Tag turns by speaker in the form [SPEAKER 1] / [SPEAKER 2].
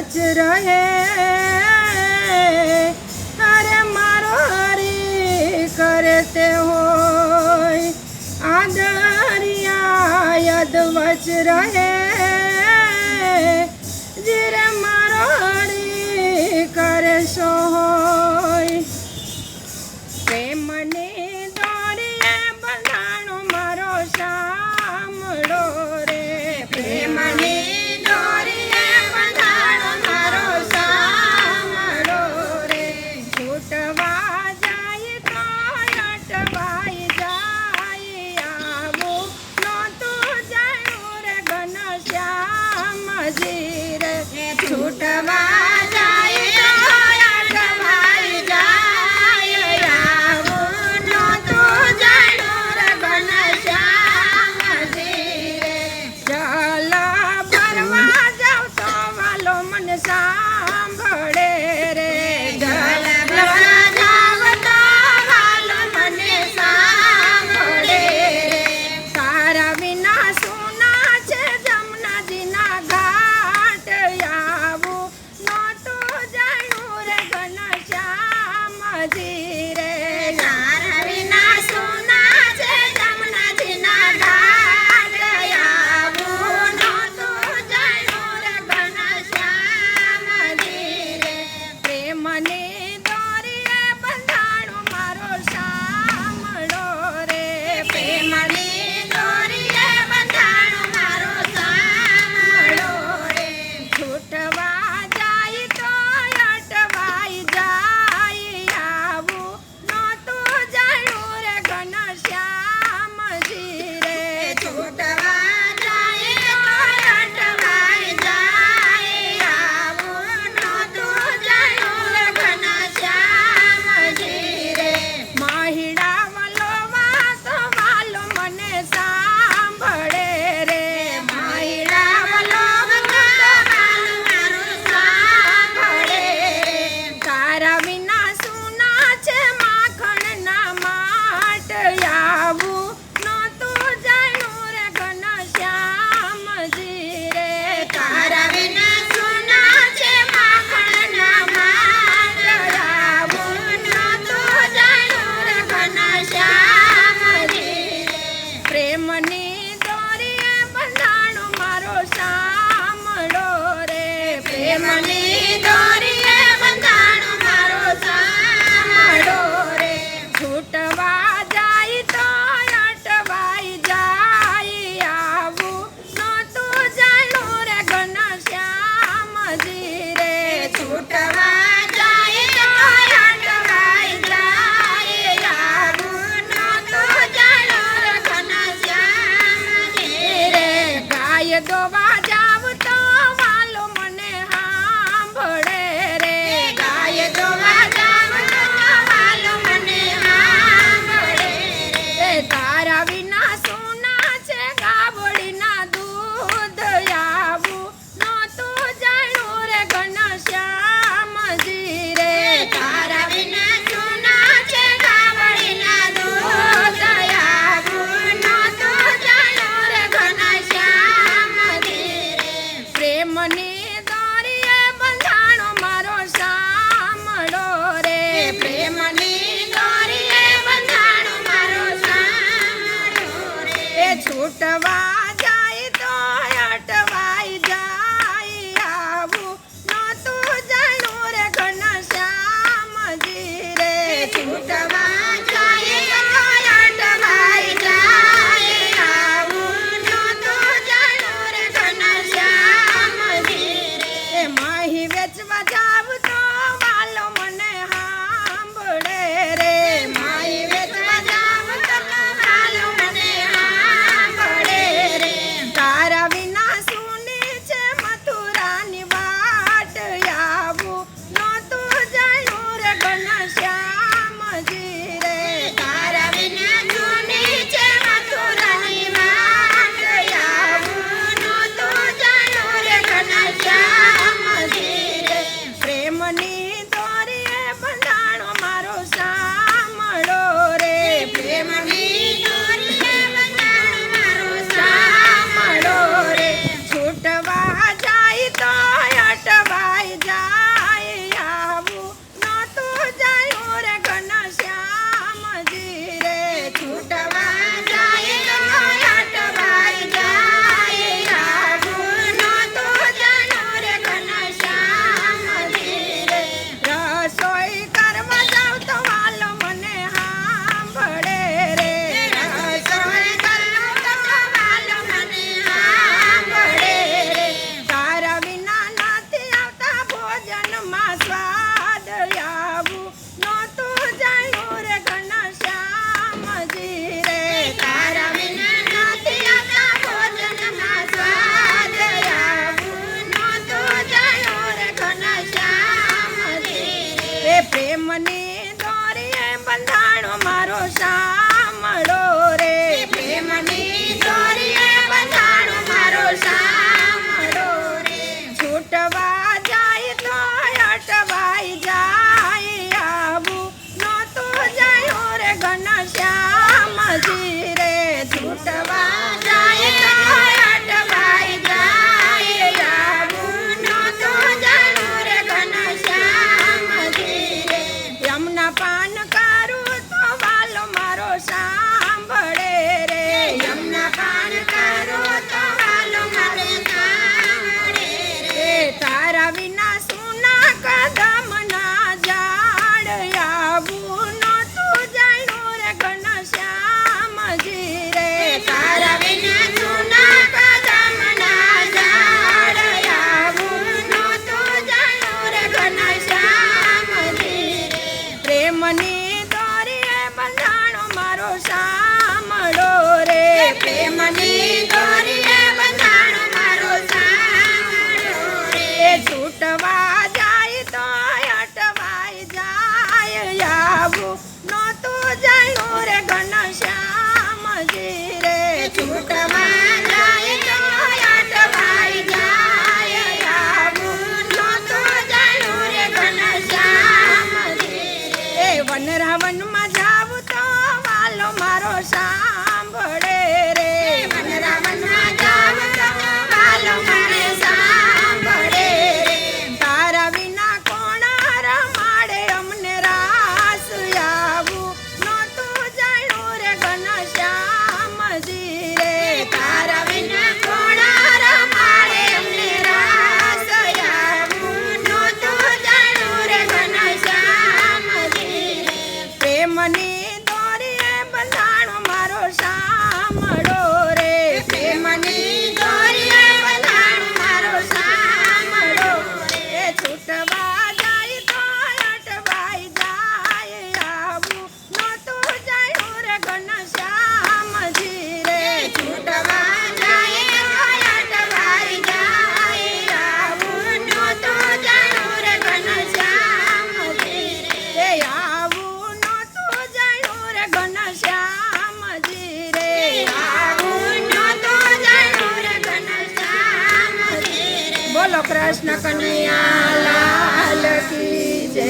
[SPEAKER 1] વચ રહે અરે મારો હરી કરે તે હોય આ દરિયા યદ વચ રહે જીરે મારો હરી કરે સો હોય પ્રેમની દોરીએ બંધાણો મારો સાંભળો રે પ્રેમની દોરીએ બંધાણો મારો સાંભળો રે છૂટવા જાય તો અટવાઈ જાય આવું નહોતું જાણ્યું રે ઘનશ્યામજી રે છૂટવા સાંભળે રે જલ ભરવા જાવ તો વાલો મને સાંભળે રે તારા વિના સોના છે જમનાજીના ઘાટ આવું નહોતું જાણ્યું રે ઘનશ્યામજી રે તારા વિના સોના છે જમનાજીના ઘાટ આવું નહોતું જાણ્યું રે મને દોરીએ બંધાણો મારો સાંભળો રે પ્રેમની દોરીએ બંધાણો મારો સાંભળો રે છૂટવા જાય તો અટવાઈ જાય આવું નહોતું જાણ્યું રે ઘનશ્યામજી રે છૂટવા પ્રેમની દોરીએ બંધાણો મારો સાંભળો રે પ્રેમની દોરીએ બંધાણો મારો સાંભળો રે છૂટવા જાય તો અટવાઈ જાય આવું નહોતું જાણ્યું રે ઘનશ્યામજી રે છૂટવા દોવા જાવ તો વાલો મને સાંભળે રે ગાય દોવા જાવ તો વાલો મને સાંભળે રે તારા વિના સોના છે ગાવડીના દૂધ આવું નહોતું જાણ્યું રે ઘનશ્યામજી રે તારા વિના સોના છે ગાવડીના દૂધ આવું નહોતું જાણ્યું રે ઘનશ્યામ પ્રેમની દોરીએ બંધાણો મારો સાંભળો રે પ્રેમની દોરીએ બંધાણો મારો સાંભળો રે છૂટવા જાય તો અટવાઈ જાય આવું નહોતું જાણ્યું રે ઘનશ્યામજી રે છૂટવા અટવાઈ જાય આવું નહોતું જાણ્યું રે ઘનશ્યામજી રે છૂટવા જાય તો અટવાઈ જાય આવું નહોતું જાણ્યું રે ઘનશ્યામજી રે રસોઈ કરવા જાવ તો વાલો મને સાંભળે રે રસોઈ કરવા તો વાલો મને સાંભળે રે તારા વિના નથી આવતા ભોજનમાં સ્વાદ આવું નહોતું જાણ્યું રે ઘનશ્યામજી રે તારા વિના નથી આવતા ભોજનમાં સ્વાદ આવું નહોતું જાણ્યું રે ઘનશ્યામજી રે પ્રેમની દોરીએ બંધાણો મારો સાંભળો રે પ્રેમની દોરીએ બંધાણો મારો સાંભળો રે છૂટવા જાય તો અટવાઈ જાય આવું નહોતું જાણ્યું રે ઘનશ્યામજી રે છૂટવા જાય તો અટવાઈ જાય આવું નહોતું જાણ્યું રે ઘનશ્યામજી રે યમના પાન કરું તો વાલો મારો સાંભળે રે યમના પાન કરું તો વાલો મારો સાંભળે રે તારા વિના સુના કદમના ઝાડ આવું નહોતું જાણ્યું રે ઘનશ્યામજી રે તારા વિના સુના કદમના ઝાડ આવું નહોતું જાણ્યું રે ઘનશ્યામજી રે પ્રેમની દોરીએ બંધાણો મારો સાંભળો રે પ્રેમની દોરીએ બંધાણો મારો સાંભળો રે છૂટવા જાય તો અટવાઈ જાય આવું નહોતું જાણ્યું રે ઘનશ્યામજી રે છૂટવા જાય તો અટવાઈ જાય આવું નહોતું જાણ્યું રે ઘનશ્યામજી રે વનરાવનમાં જાવ તો વાલો મારો સાંભળે રે વનરાવનમાં જાવ તો વાલો મારે સાંભળે રે તારા વિના કોણ રમાડે અમને રાસ આવું નહોતું જાણ્યું રે ઘનશ્યામજી રે તારા વિના કોણ રમાડે અમને રાસ આવું નહોતું જાણ્યું રે ઘનશ્યામજી રે પ્રેમની દોરીએ બંધાણો મારો સાંભળો રે પ્રેમની દોરીએ બંધાણો મારો સાંભળો રે છૂટવા જાય તો અટવાઈ જાય આવું નહોતું જાણ્યું રે ઘનશ્યામજી રે છૂટવા જાય તો અટવાઈ જાય આવું નહોતું જાણ્યું રે ઘનશ્યામજી રે આવું નહોતું જાણ્યું રે ઘનશ્યામજી રે આવું નહોતું જાણ્યું રે ઘનશ્યામજી રે બોલો કૃષ્ણ કનૈયા લાલ કી જય